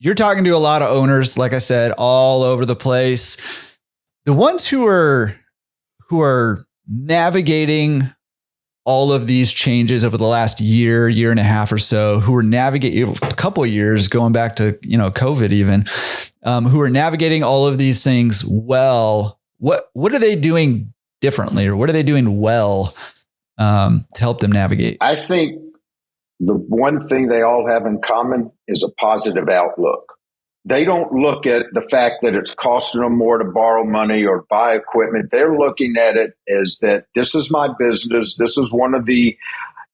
you're talking to a lot of owners, like I said, all over the place. The ones who are navigating all of these changes over the last year and a half or so, who are navigating a couple of years going back to, COVID even, who are navigating all of these things well, what are they doing differently, or what are they doing well to help them navigate? I think the one thing they all have in common is a positive outlook. They don't look at the fact that it's costing them more to borrow money or buy equipment. They're looking at it as that this is my business. This is one of the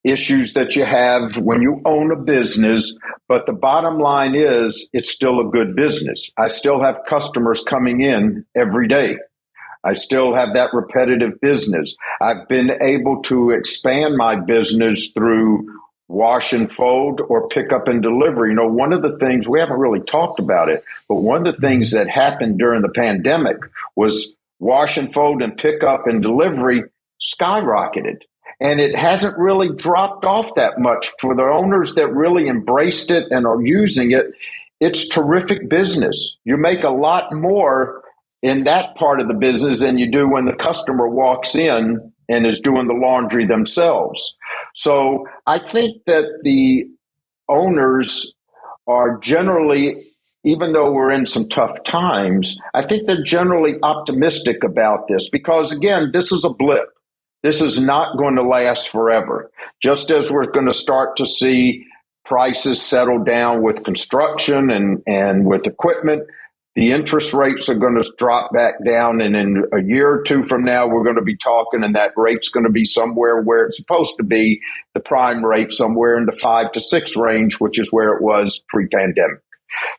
issues that you have when you own a business. But the bottom line is it's still a good business. I still have customers coming in every day. I still have that repetitive business. I've been able to expand my business through wash and fold or pick up and deliver. One of the things, we haven't really talked about it, but one of the things that happened during the pandemic was wash and fold and pick up and delivery skyrocketed. And it hasn't really dropped off that much for the owners that really embraced it and are using it. It's terrific business. You make a lot more in that part of the business than you do when the customer walks in and is doing the laundry themselves. So I think that the owners are generally, even though we're in some tough times, I think they're generally optimistic about this because, again, this is a blip. This is not going to last forever. Just as we're going to start to see prices settle down with construction and with equipment, the interest rates are going to drop back down. And in a year or two from now, we're going to be talking, and that rate's going to be somewhere where it's supposed to be, the prime rate somewhere in the 5 to 6 range, which is where it was pre-pandemic.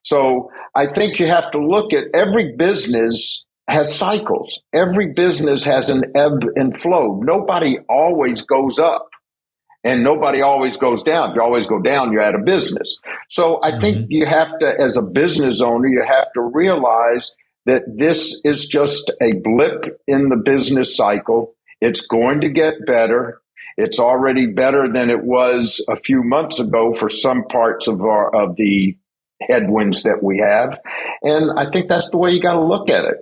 So I think you have to look at every business has cycles. Every business has an ebb and flow. Nobody always goes up. And nobody always goes down. If you always go down, you're out of business. So I think you have to, as a business owner, you have to realize that this is just a blip in the business cycle. It's going to get better. It's already better than it was a few months ago for some parts of the headwinds that we have. And I think that's the way you got to look at it.